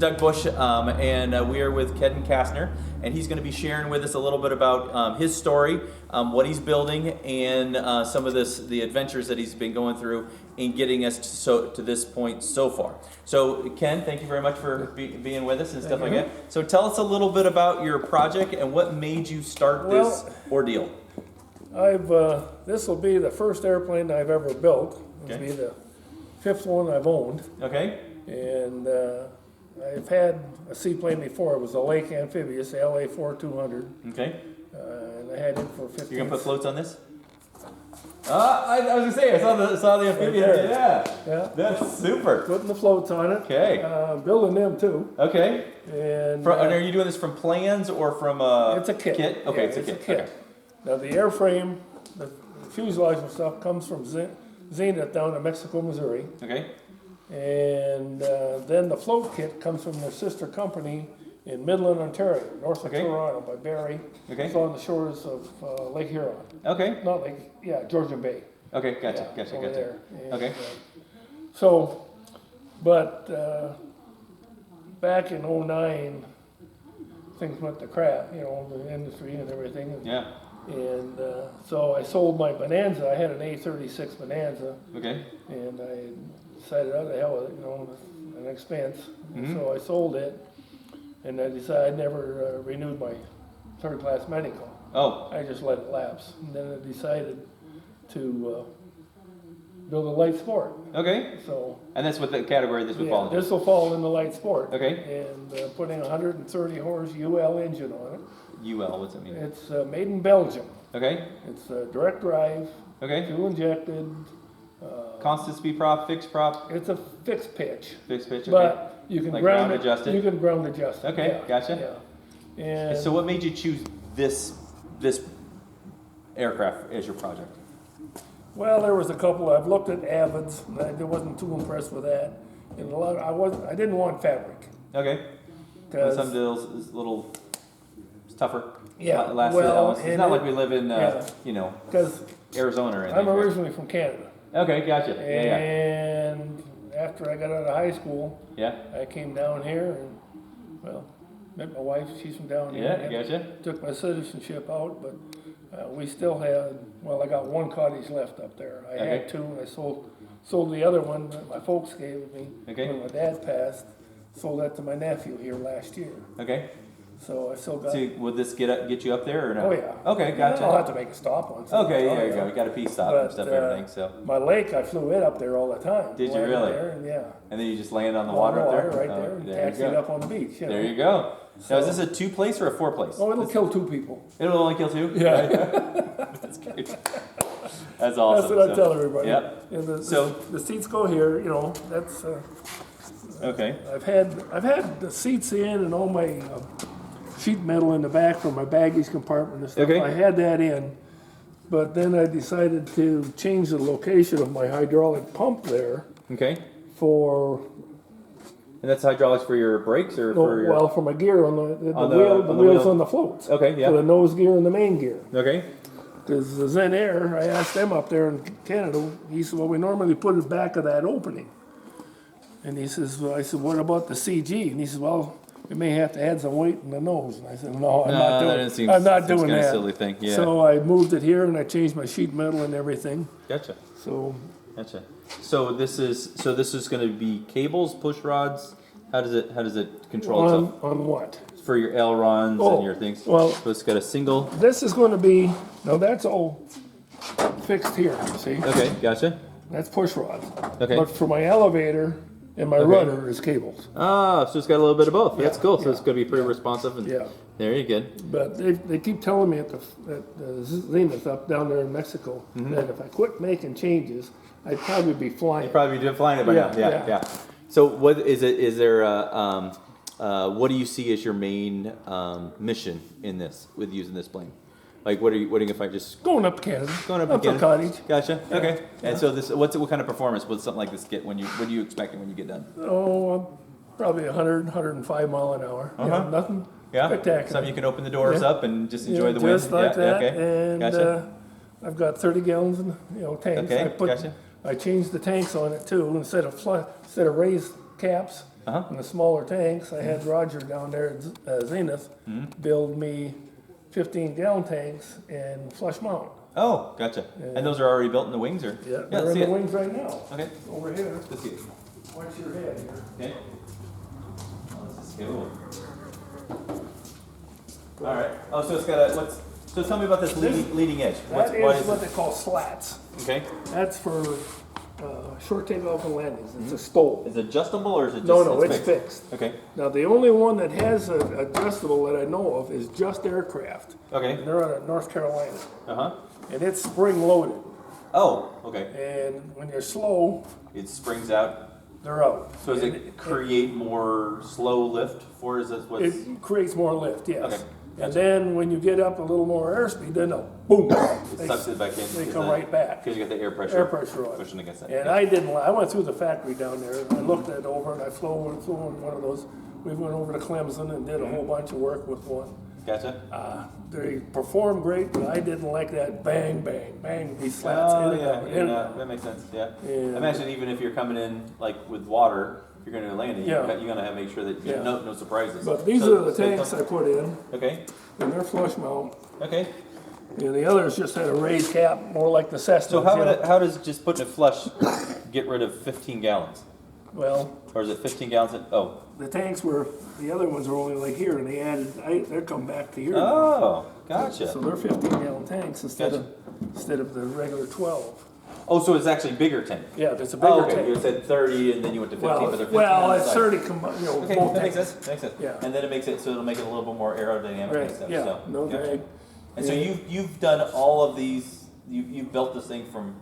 Doug Bush, and we are with Ken Kasner, and he's going to be sharing with us a little bit about his story, what he's building, and some of the adventures that he's been going through in getting us to this point so far. So, Ken, thank you very much for being with us and stuff like that. So, tell us a little bit about your project and what made you start this ordeal. This will be the first airplane I've ever built. It'll be the fifth one I've owned. Okay. And I've had a seaplane before. It was a Lake Amphibious, the LA-4200. Okay. And I had it for 15. You're gonna put floats on this? I was gonna say I saw the amphibian. Right yeah. That's super. Putting the floats on it. Okay. Building them too. Okay. And are you doing this from plans or from it's a kit. Okay, Yeah, it's a kit. Okay. Now the airframe, the fuselage and stuff comes from Zenith down in Mexico, Missouri. Okay. And then the float kit comes from their sister company in Midland, Ontario, north of Toronto by Barrie. Okay. It's on the shores of Lake Huron. Okay. Not Lake, Georgian Bay. Okay, gotcha. There. And, Okay. But back in '09, things went to crap, the industry and everything. Yeah. And so I sold my Bonanza. I had an A36 Bonanza. Okay. And I decided, oh, the hell with it, it's an expense. Mm-hmm. So I sold it, and I decided I never renewed my third-class medical. Oh. I just let it lapse. And then I decided to build a light sport. Okay. So. And that's what the category this would fall into? This will fall in the light sport. Okay. And putting a 130 horse UL engine on it. UL, what's it mean? It's made in Belgium. Okay. It's direct drive. Okay. Fuel injected. Constant speed prop, fixed prop? It's a fixed pitch. Fixed pitch, okay. But you can like ground adjust it? You can ground adjust it. Okay, yeah, gotcha. Yeah. And so what made you choose this aircraft as your project? Well, there was a couple. I've looked at Avids, and I wasn't too impressed with that. And I didn't want fabric. Okay. And some deals is a little tougher. Yeah. It's not like we live in, because Arizona or anything. I'm originally from Canada. Okay, gotcha. And after I got out of high school, I came down here and, met my wife. She's from down here. Yeah, gotcha. Took my citizenship out, but we still had, I got one cottage left up there. I had two, and I sold the other one that my folks gave me when my dad passed. Sold that to my nephew here last year. Okay. So I still got. So would this get you up there or no? Oh yeah. Okay, gotcha. I'll have to make a stop on. Okay, there you go. You got a peace stop and stuff, everything. So. My lake, I flew it up there all the time. Did you really? There and, and then you just land on the water up there? Right there. And taxi it up on the beach. There you go. So, now, is this a 2-place or a 4-place? Oh, it'll kill 2 people. It'll only kill 2? Yeah. That's great. That's awesome. That's what I tell everybody. Yep. And the seats go here. That's. Okay. I've had the seats in and all my sheet metal in the back for my baggage compartment and stuff. Okay. I had that in, but then I decided to change the location of my hydraulic pump there. Okay. And that's hydraulics for your brakes or for your... Well, for my gear on the wheels on the floats. Okay, yeah. For the nose gear and the main gear. Okay. Because the Zen Air, I asked them up there in Canada, he said, well, we normally put it back of that opening. And he says, I said, what about the CG? And he says, well, we may have to add some weight in the nose. And I said, no, I'm not doing that. I'm not doing that. Silly thing. Yeah. So I moved it here and I changed my sheet metal and everything. Gotcha. Gotcha. So this is going to be cables, push rods. How does it control itself? On what? For your ailerons and your things. Well, so it's got a single. This is going to be that's all fixed here. See? Okay, gotcha. That's push rods. Okay. But for my elevator and my rudder is cables. Ah, so it's got a little bit of both. That's cool. So it's going to be pretty responsive. And there you go. But they keep telling me at the Zenith up down there in Mexico that if I quit making changes, I'd probably be flying. You'd probably be flying it by now. Yeah. So what is it? Is there what do you see as your main mission in this with using this plane? Like what are you if I just going up to Canada? Going up to Canada. Cottage. Gotcha. Yeah. Okay. And so what kind of performance would something like this get when you expect it when you get done? Oh, probably 100, 105 mile an hour. Nothing spectacular. Something you can open the doors up and just enjoy the wind. Just like that. Okay. And gotcha. I've got 30 gallons in tanks. Okay. Gotcha. I changed the tanks on it too. Instead of raised caps Uh-huh. and the smaller tanks. I had Roger down there at Zenith build me 15-gallon tanks and flush mount. Oh, gotcha. And those are already built in the wings, or? Yeah, they're in see the it. wings right now. Okay, Over here. let's see it. Watch your head here. Okay. Oh, this is cool. All right. Oh, so it's got a, so tell me about this leading edge. That What is what they call slats. Okay. That's for short takeoff and landings. It's a stole. Is it adjustable or is it just No, it's fixed. Okay. Now, the only one that has an adjustable that I know of is Just Aircraft. Okay. And they're out of North Carolina. Uh-huh. And it's spring loaded. Oh, okay. And when you're slow, It springs out. they're out. So does And it create more slow lift for, is this what's? It creates more lift, yes. Okay, And then when you get up a little more airspeed, then boom, It sucks it back in. they come right back. Because you got the air pressure. Air pressure on it. Pushing against that. And I went through the factory down there, and I looked it over, and I flew in one of those. We went over to Clemson and did a whole bunch of work with one. Gotcha. They performed great, but I didn't like that bang, bang, bang, these slats. Oh, in and out, in and out. that makes sense, yeah. And- Imagine even if you're coming in, like, with water, if you're gonna land it, Yeah. you're gonna have to make sure that, Yeah. no surprises. But these So- are the so tanks I put in, Okay, and they're flush mount. okay. And the others just had a raised cap, more like the Cessna. So how does just putting it flush get rid of 15 gallons? Well, Or is it 15 gallons? the tanks were, the other ones were only like here, and they're come back to here. Oh, So gotcha. they're 15-gallon tanks instead Gotcha. of the regular 12. Oh, so it's actually bigger tank? Yeah, it's a bigger Oh, okay, tank. you said 30 and then you went to 15, but they're 15 Well, on the it's side. 30 combined, Okay, both that makes tanks. sense, makes sense. Yeah. And then it makes it, so it'll make it a little bit more aerodynamic Right, and stuff, yeah, so. no gotcha. drag. And so Yeah. you've done all of these, you've built this thing from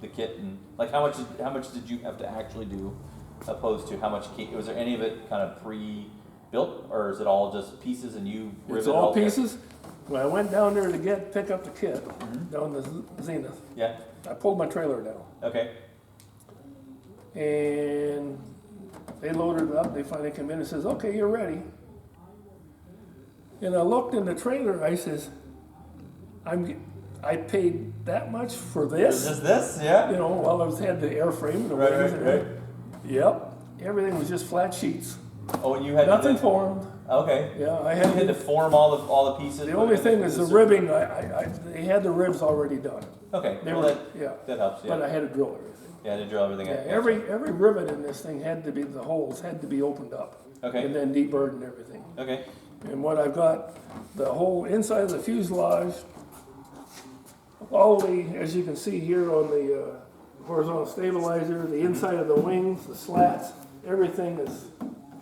the kit, and like how much did you have to actually do opposed to how much was there any of it kind of pre-built, or is it all just pieces and you rivet It's it all together? pieces. When I went down there to pick up the kit, down the Zenith, Yeah, I pulled my trailer down. okay, And they loaded it up, they finally come in and says, okay, you're ready. And I looked in the trailer, I says, I paid that much for this? is this, yeah? You know, while I had the airframe and the Right, wings right, and right. everything. Yep, everything was just flat sheets. Oh, and you had Nothing to, formed. okay, Yeah, I you had to had, form all the pieces. the only thing is the ribbing, they had the ribs already done. Okay, They well were, that helps, but yeah. I had to drill everything. Yeah, to drill everything Yeah, in. every rivet in this thing had to be, the holes had to be opened up. Okay. And then deburred and everything. Okay, And what I've got, the whole inside of the fuselage, all the, as you can see here on the horizontal stabilizer, the inside of the wings, the slats, everything is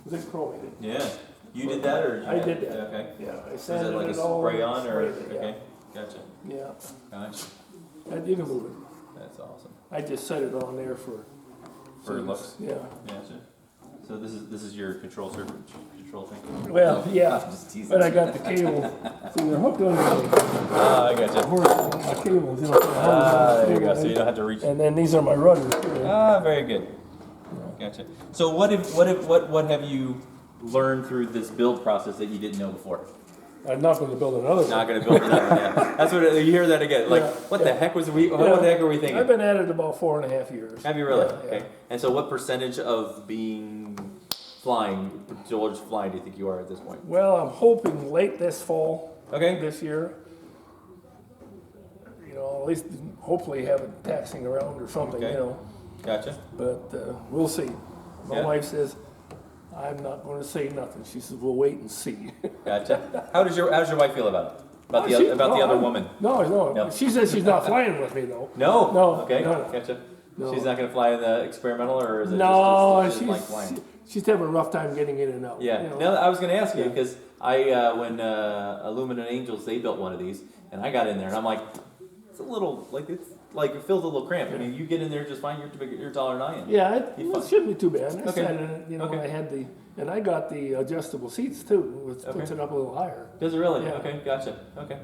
zinc chromated. yeah. You did that, or? I did that. Okay. Yeah, I Is sanded it like a it all. spray on, or, sprayed it, okay, gotcha, Yeah, gotcha, you can move it. that's awesome. I just set it on there for. For looks? Yeah. Gotcha. So this is your control thing? Well, yeah, I'm just teasing. but I got the cable. See, they're hooked on the Ah, I gotcha. horizontal my cables, you know. for the Ah, horizontal there you go, so you stabilizer. don't have to reach. And then these are my rudders. Here. Ah, very good. Gotcha. So what have you learned through this build process that you didn't know before? I'm not going to build another one. Not gonna build another one. Yeah. That's what you hear that again. Like, Yeah, what the yeah. heck was we? Yeah. What the heck are we thinking? I've been at it about 4.5 years. Have you really? Yeah, yeah. Okay. And so, what percentage of being flying, George flying, do you think you are at this point? Well, I'm hoping late this fall, Okay. this year. You know, at least hopefully have it taxiing around or something, Okay. you know. Gotcha. But we'll see. My Yeah. wife says, I'm not going to say nothing. She says, we'll wait and see. Gotcha. How does your wife feel about it? About Oh, the she- about the no, other I'm- woman? No, No. no. She says she's not flying with me, though. No. No, Okay. no, no. Gotcha. No. She's not gonna fly in the experimental, or is it No, just like flying? she's having a rough time getting in and out. Yeah. you know. No, I was gonna ask you Yeah. because when Illuminate Angels, they built one of these, and I got in there and I'm like, it's a little it feels a little cramped. I mean, you get in there just fine. You're too big. You're taller than I am. Yeah, You it fine. shouldn't be too bad. I Okay. sat in it, you know, Okay. I had and I got the adjustable seats too, which puts Okay. it up a little higher. Does it really? Yeah. Okay, gotcha. Okay,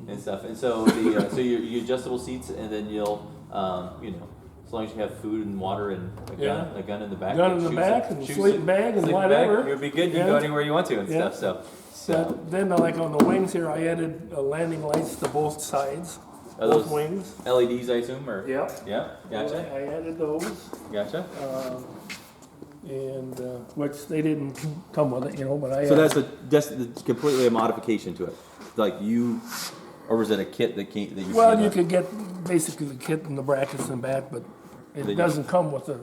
and stuff. And so the so your adjustable seats, and then you'll as long as you have food and water and a gun in the back, Gun that in the shoots back it- and shoots sleeping it- bag and sleeping whatever. Bag, you'll be good. You can Yeah. go anywhere you want to and Yeah. stuff. So Then like on the wings here, I added landing lights to both sides, Are both those wings. LEDs, I assume, or Yep. yeah, gotcha, I added those. gotcha. and, which they didn't come with it, you know, but I. So that's completely a modification to it, like you, or was it a kit that you? Well, came you up- could get basically the kit and the brackets and that, but Then it you- doesn't come with the.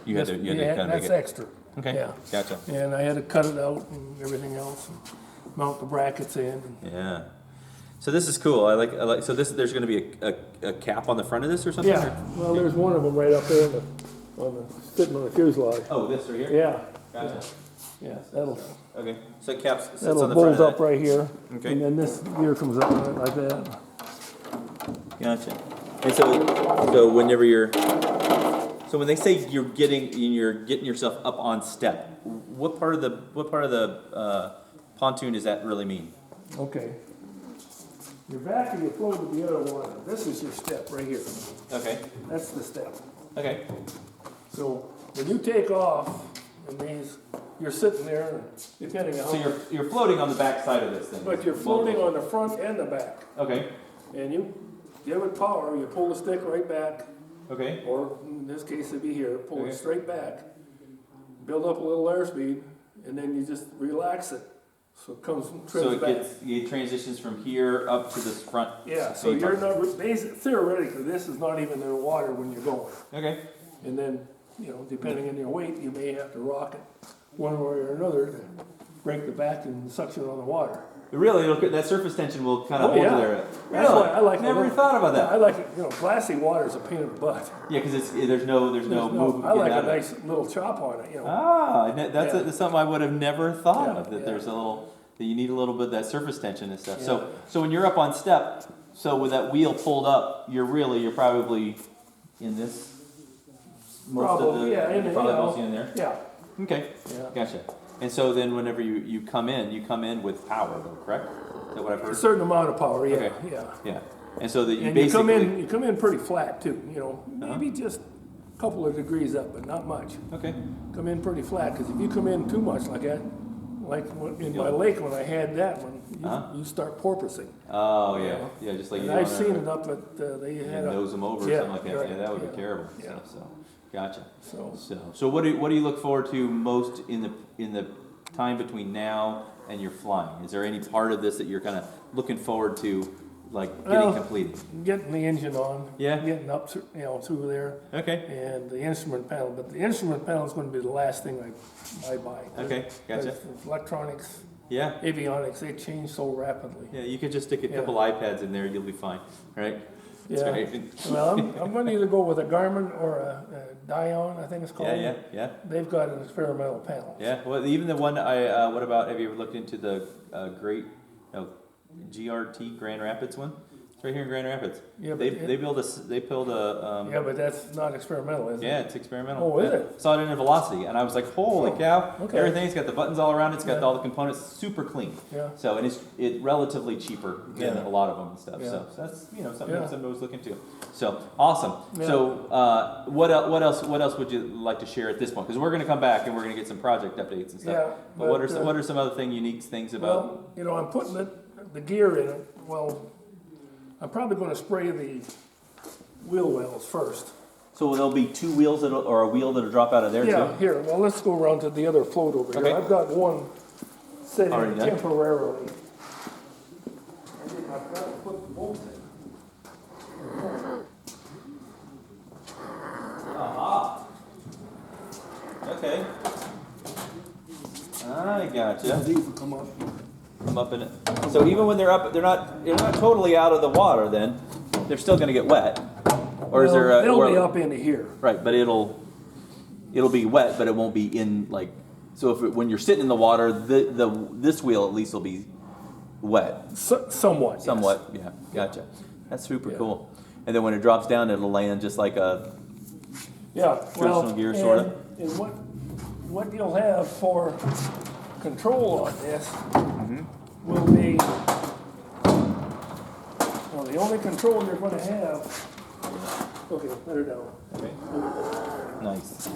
You had to kinda make That's it- extra. Okay, Yeah. gotcha. And I had to cut it out and everything else, and mount the brackets in. Yeah. So this is cool. I like. So there's going to be a cap on the front of this or something. Yeah, or- well, there's one of them right up there sitting on the fuselage. Oh, this right here. Yeah, Gotcha. yeah, that'll, Okay. So it caps sits that'll on the front bolt of up that. right here. Okay. And then this gear comes up like that. Gotcha. And so whenever so when they say you're getting yourself up on step, what part of the pontoon does that really mean? Okay. Your back and your float to the other one. This is your step right here. Okay. That's the step. Okay. So when you take off, and you're sitting there, depending on So how. you're floating on the back side of this thing. But you're floating on the front and the back. Okay. And you give it power, you pull the stick right back, Okay. or in this case it'd be here, pull Okay. it straight back, build up a little airspeed, and then you just relax it. So it comes, So trims back. it transitions from here up to this front. Yeah, so main you're part. not, theoretically, this is not even in the water when you're going. Okay. And then, you know, depending on your weight, you may have to rock it one way or another to break the back and suction on the water. Really, that surface tension will kind of Oh, hold yeah. you there. That's Really? why I like Never it. thought about that. I like it, you know, glassy water is a pain in the butt. Yeah, because there's no movement. I like getting a out of it. nice little chop on it, you know. That's Yeah. that's something I would have never thought Yeah, of. That yeah. there's that you need a little bit of that surface tension and stuff. Yeah. So when you're up on step, so with that wheel pulled up, you're probably in this. Probably, yeah, you're in probably you know, mostly in there. Yeah, Okay, yeah. gotcha. And so then whenever you come in with power though, correct? Is that what I've A heard? certain amount of power, yeah, Okay. yeah. Yeah. And so that you And you basically come in pretty flat too, you know, Uh-huh. maybe just a couple of degrees up, but not much. okay. Come in pretty flat, because if you come in too much like that, like in my lake when I had that one, Uh-huh. you start porpoising. Oh yeah, yeah, just like And you I've don't seen wanna- it up at, they you had a, nose them over or Yeah, something like that. right, Yeah, that would yeah, be terrible. yeah. So gotcha. so, So what do you look forward to most in the time between now and your flying? Is there any part of this that you're kind of looking forward to, like getting Well, completed? getting the engine on. Yeah. Getting up, you know, through there, Okay. and the instrument panel, but the instrument panel is gonna be the last thing I buy. Okay. Gotcha. Because Electronics, Yeah. avionics, they change so rapidly. Yeah. You could just stick a Yeah. couple iPads in there, you'll be fine, right? That's Yeah. right. Well, I'm gonna either go with a Garmin or a Dion, I think it's called. Yeah. They've got an experimental panel. Yeah. Well, even the one what about? Have you ever looked into the GRT Grand Rapids one? It's right here in Grand Rapids. Yeah, but They build a. Yeah, but that's not experimental, is it? Yeah, it's experimental. Oh, is Yeah. it? Saw it in a Velocity, and I was like, "Holy cow!" okay. Everything's got the buttons all around. It's got Yeah. all the components, super clean. Yeah. So, and it's relatively cheaper than Yeah. a lot of them and stuff. Yeah. So that's something Yeah. something I was looking to. So awesome. Yeah. So what else would you like to share at this point? Because we're going to come back and we're going to get some project updates and stuff. Yeah, But what but, are some other unique things about? Well, you know, I'm putting the gear in it. Well, I'm probably gonna spray the wheel wells first. So there'll be two wheels or a wheel that'll drop out of there Yeah, too. here, well, let's go around to the other float over Okay. here. I've got one sitting Already done? temporarily. I've got to put the bolts in. Okay. I gotcha. These will come up. Come up in it. So even when they're up, they're not totally out of the water. Then they're still going to get wet. Or is there? A, They'll be or- up into here. Right, but it'll be wet, but it won't be in like. So when you're sitting in the water, this wheel at least will be wet, Somewhat. yes. somewhat. Yeah, gotcha. That's super Yeah. cool. And then when it drops down, it'll land just like a. Yeah, well, Traditional gear, sorta. and what you'll have for control on this Mm-hmm. will be, well, the only control you're gonna have, okay, let her down. Okay. Nice.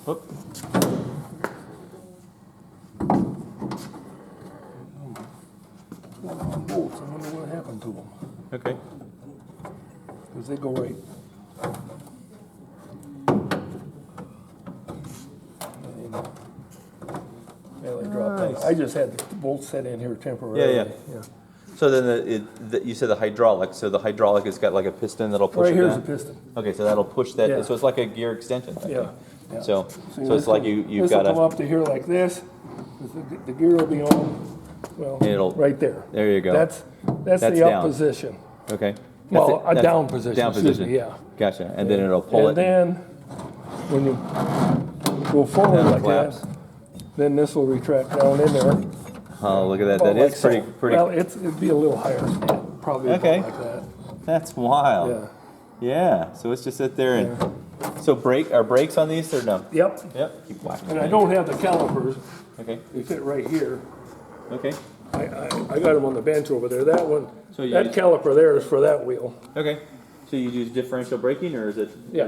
Whoop. Bolts, I wonder what happened to them, Okay. because they go right. And I just had the bolts set in here temporarily. Yeah. So then you said the hydraulic. So the hydraulic has got like a piston that'll push Right it here's down? a piston. Okay, so that'll push that. Yeah. So it's like a gear extension. I Yeah. think. Yeah. So See, it's like this you've will got come up to here like this. The gear will be on, well, It'll- right there. There you go. That's That's the up down. position. Okay. Well, a that's down position, Down excuse position. me, yeah. Gotcha. And then it'll pull And it. then, when you go forward That'll like collapse. that, then this will retract down in there. Oh, look at that. Well, That like is so. pretty. Well, it'd be a little higher, probably about Okay. like that. That's wild. Yeah. Yeah. So it's just sit there and. So are brakes on these or no? Yep, Yep. Keep whacking. and I don't have the calipers, Okay. they fit right here. Okay. I got them on the bench over there, that one, So you that use- caliper there is for that wheel. Okay. So you use differential braking or is it? Yeah.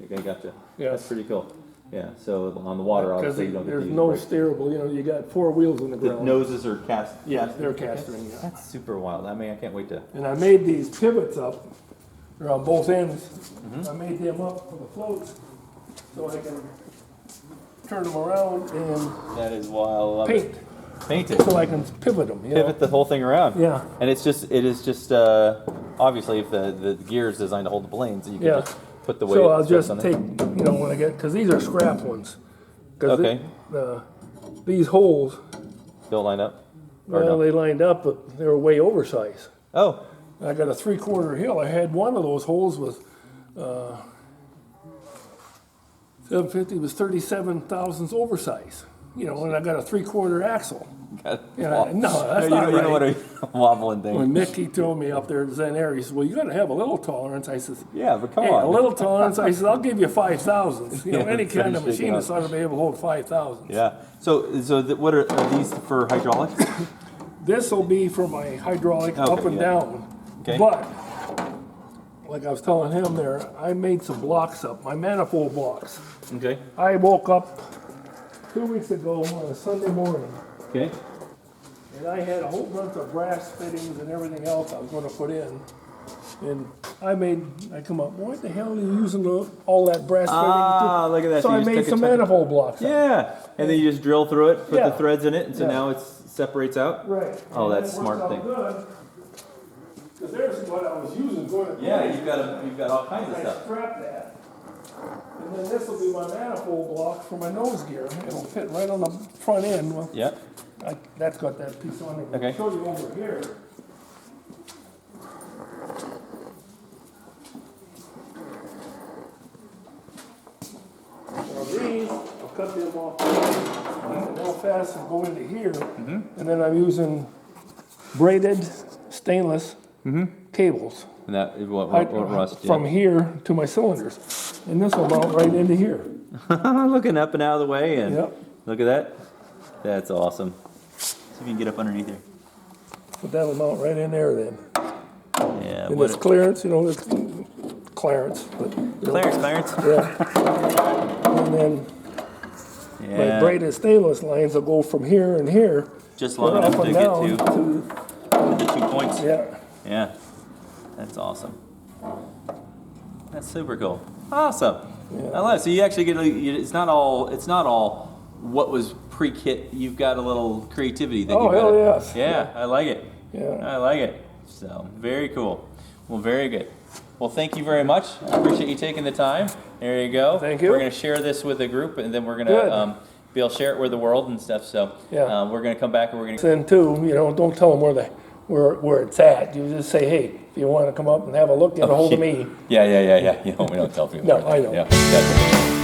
Okay, gotcha. Yeah. That's pretty cool. Yeah. So on the water, Because obviously you don't get to there's use no brakes. steerable, you got 4 wheels in the The ground. noses are cast. Yeah, they're castering, yeah. That's super wild. I mean, I can't wait to. And I made these pivots up, they're on both ends. Mm-hmm. I made them up for the floats, so I can turn them around and That is wild. I love paint, it. Paint it. so I can pivot them, Pivot the whole thing around. Yeah. And it is just obviously if the gear is designed to hold the planes, you can Yeah. just put the weight. So I'll stress just on it. take, when I get, because these are scrap ones. 'Cause Okay. these holes, Don't line up. Or well, no? they lined up, but they were way oversized. Oh. I got a 3/4 hill. I had one of those holes with 750 was 37 thousandths oversized. And I got a 3/4 axle. God. No, that's you not don't, you don't right. want a wobbling thing. When Mick, he told me up there at Zen Air, he said, well, you gotta have a little tolerance. I said, Yeah, but come hey, on. a little tolerance. I said, I'll give you 5 thousandths. Yeah, Any kind of finish it machinist out. ought to be able to hold 5 thousandths. Yeah. So what are these for hydraulics? This will be for my hydraulic Okay, up and yeah. down. Okay. But, like I was telling him there, I made some blocks up, my manifold blocks. Okay. I woke up 2 weeks ago on a Sunday morning, Okay. and I had a whole bunch of brass fittings and everything else I was gonna put in. And I come up, what the hell are you using all that brass fitting Ah, to? look at that. So you I just made took a some chunk of- manifold blocks up. Yeah. And then you just drill through it, put Yeah. the threads in it, and so Yeah. now it separates out. Right. Oh, And that's it smart worked thing. out good, 'cause there's what I was using going to. Yeah, you've got all kinds of I stuff. strap that, and then this will be my manifold block for my nose gear. It'll fit right on the front end. Well, Yep. that's got that piece on it. Okay. I'll show you over here. Now these, I'll cut them off real fast and go into here, Mm-hmm. and then I'm using braided stainless cables. And that won't rust. Yeah. From here to my cylinders. And this will mount right into here. Looking up and out of the way, and Yep. look at that. That's awesome. See if you can get up underneath here. But that'll mount right in there then. Yeah. And What this clearance, it's clearance. But, Clarence. yeah. And then my Yeah. braided stainless lines will go from here and here. Just long up enough to and get down to the 2 points. Yeah. Yeah. That's awesome. That's super cool. Awesome. Yeah. I love it. So you actually get it's not all what was pre-kit. You've got a little creativity that Oh, you got. hell yes. Yeah, I like it. Yeah. I like it. So very cool. Well, very good. Well, thank you very much. I appreciate you taking the time. There you go. Thank you. We're going to share this with the group, and then we're going Good. to be able to share it with the world and stuff. So Yeah. we're going to come back and we're going to. Then too, don't tell them where it's at. You just say, hey, if you want to come up and have a look, get a hold of me. Yeah. We don't tell people. No, I know. Yeah. Gotcha.